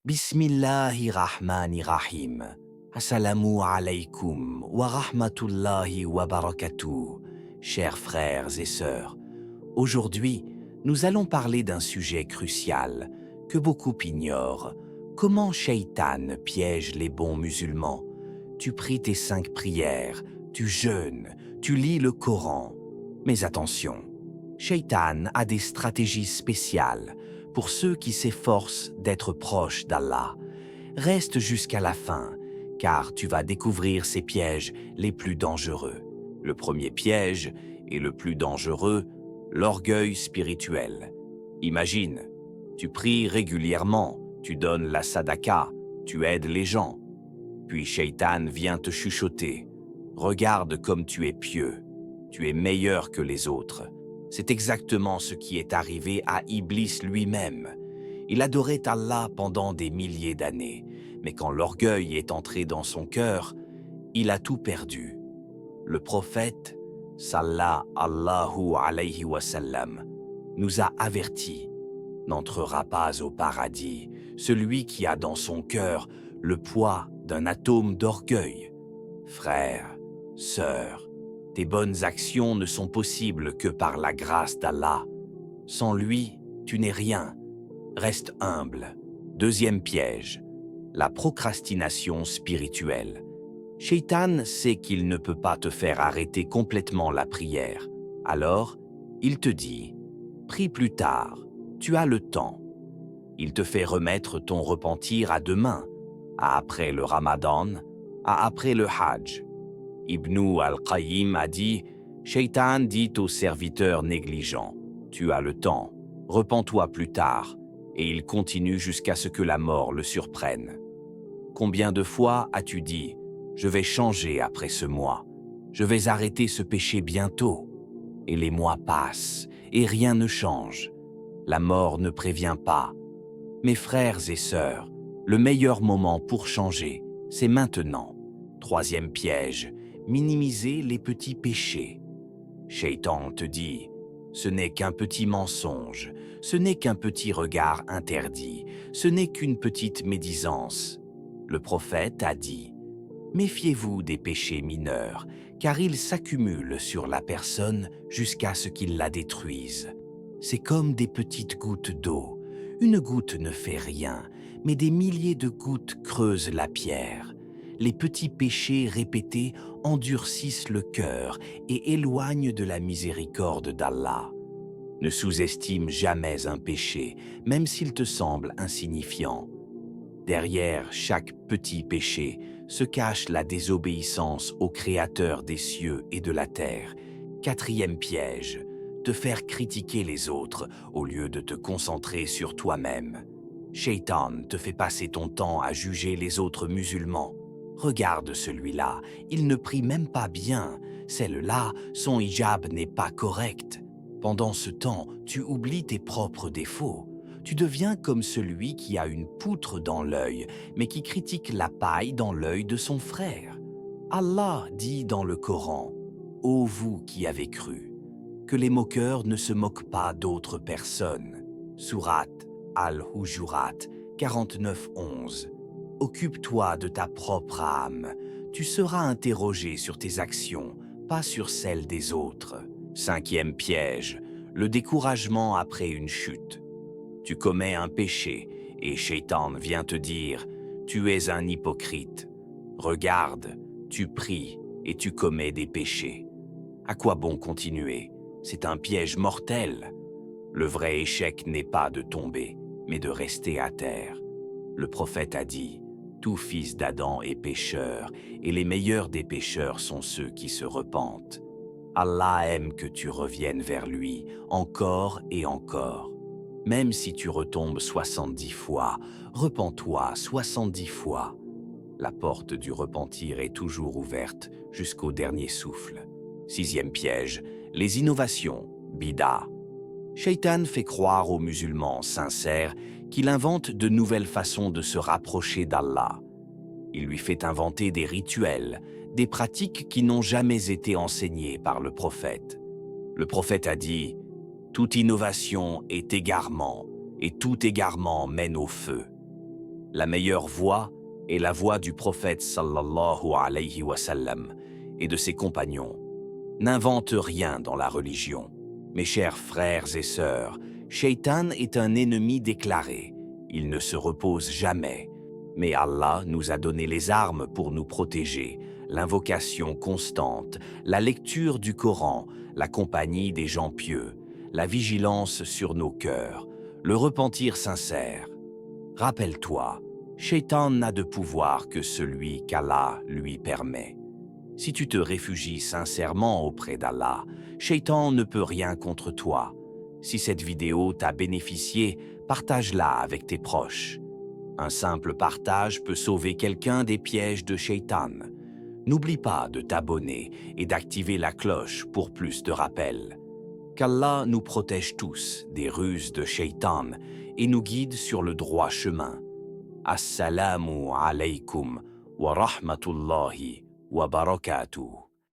Bismillahirrahmanirrahim. Assalamu alaykum wa rahmatullahi wa barakatuh. Chers frères et sœurs, aujourd'hui, nous allons parler d'un sujet crucial que beaucoup ignorent. Comment Shaitan piège les bons musulmans? Tu pries tes 5 prières, tu jeûnes, tu lis le Coran. Mais attention, Shaitan a des stratégies spéciales pour ceux qui s'efforcent d'être proches d'Allah. Reste jusqu'à la fin, car tu vas découvrir ses pièges les plus dangereux. Le premier piège, et le plus dangereux, l'orgueil spirituel. Imagine, tu pries régulièrement, tu donnes la sadaka, tu aides les gens. Puis Shaitan vient te chuchoter. Regarde comme tu es pieux, tu es meilleur que les autres. C'est exactement ce qui est arrivé à Iblis lui-même. Il adorait Allah pendant des milliers d'années, mais quand l'orgueil est entré dans son cœur, il a tout perdu. Le prophète, sallallahu alayhi wa sallam, nous a avertis: n'entrera pas au paradis celui qui a dans son cœur le poids d'un atome d'orgueil. Frère, sœur, tes bonnes actions ne sont possibles que par la grâce d'Allah. Sans lui, tu n'es rien. Reste humble. Deuxième piège, la procrastination spirituelle. Shaitan sait qu'il ne peut pas te faire arrêter complètement la prière. Alors, il te dit: prie plus tard, tu as le temps. Il te fait remettre ton repentir à demain, à après le Ramadan, à après le Hajj. Ibn al-Qayyim a dit: Shaitan dit aux serviteurs négligents, tu as le temps, repens-toi plus tard, et il continue jusqu'à ce que la mort le surprenne. Combien de fois as-tu dit: je vais changer après ce mois, je vais arrêter ce péché bientôt? Et les mois passent, et rien ne change. La mort ne prévient pas. Mes frères et sœurs, le meilleur moment pour changer, c'est maintenant. Troisième piège, minimiser les petits péchés. Shaitan te dit: ce n'est qu'un petit mensonge, ce n'est qu'un petit regard interdit, ce n'est qu'une petite médisance. Le prophète a dit: méfiez-vous des péchés mineurs, car ils s'accumulent sur la personne jusqu'à ce qu'ils la détruisent. C'est comme des petites gouttes d'eau. Une goutte ne fait rien, mais des milliers de gouttes creusent la pierre. Les petits péchés répétés endurcissent le cœur et éloignent de la miséricorde d'Allah. Ne sous-estime jamais un péché, même s'il te semble insignifiant. Derrière chaque petit péché se cache la désobéissance au Créateur des cieux et de la terre. Quatrième piège, te faire critiquer les autres au lieu de te concentrer sur toi-même. Shaitan te fait passer ton temps à juger les autres musulmans. Regarde celui-là, il ne prie même pas bien. Celle-là, son hijab n'est pas correct. Pendant ce temps, tu oublies tes propres défauts. Tu deviens comme celui qui a une poutre dans l'œil, mais qui critique la paille dans l'œil de son frère. Allah dit dans le Coran: ô vous qui avez cru, que les moqueurs ne se moquent pas d'autres personnes. Sourate Al-Hujurat 49-11. Occupe-toi de ta propre âme. Tu seras interrogé sur tes actions, pas sur celles des autres. Cinquième piège, le découragement après une chute. Tu commets un péché et Shaitan vient te dire: tu es un hypocrite. Regarde, tu pries et tu commets des péchés. À quoi bon continuer? C'est un piège mortel. Le vrai échec n'est pas de tomber, mais de rester à terre. Le prophète a dit: tout fils d'Adam est pécheur, et les meilleurs des pécheurs sont ceux qui se repentent. Allah aime que tu reviennes vers lui, encore et encore. Même si tu retombes 70 fois, repens-toi 70 fois. La porte du repentir est toujours ouverte jusqu'au dernier souffle. Sixième piège, les innovations, bida. Shaitan fait croire aux musulmans sincères qu'il invente de nouvelles façons de se rapprocher d'Allah. Il lui fait inventer des rituels, des pratiques qui n'ont jamais été enseignées par le prophète. Le prophète a dit: toute innovation est égarement, et tout égarement mène au feu. La meilleure voie est la voie du prophète sallallahu alayhi wa sallam et de ses compagnons. N'invente rien dans la religion. Mes chers frères et sœurs, Shaitan est un ennemi déclaré. Il ne se repose jamais. Mais Allah nous a donné les armes pour nous protéger, l'invocation constante, la lecture du Coran, la compagnie des gens pieux, la vigilance sur nos cœurs, le repentir sincère. Rappelle-toi, Shaitan n'a de pouvoir que celui qu'Allah lui permet. Si tu te réfugies sincèrement auprès d'Allah, Shaitan ne peut rien contre toi. Si cette vidéo t'a bénéficié, partage-la avec tes proches. Un simple partage peut sauver quelqu'un des pièges de Shaitan. N'oublie pas de t'abonner et d'activer la cloche pour plus de rappels. Qu'Allah nous protège tous des ruses de Shaitan et nous guide sur le droit chemin. Assalamu alaykum wa rahmatullahi wa barakatuh.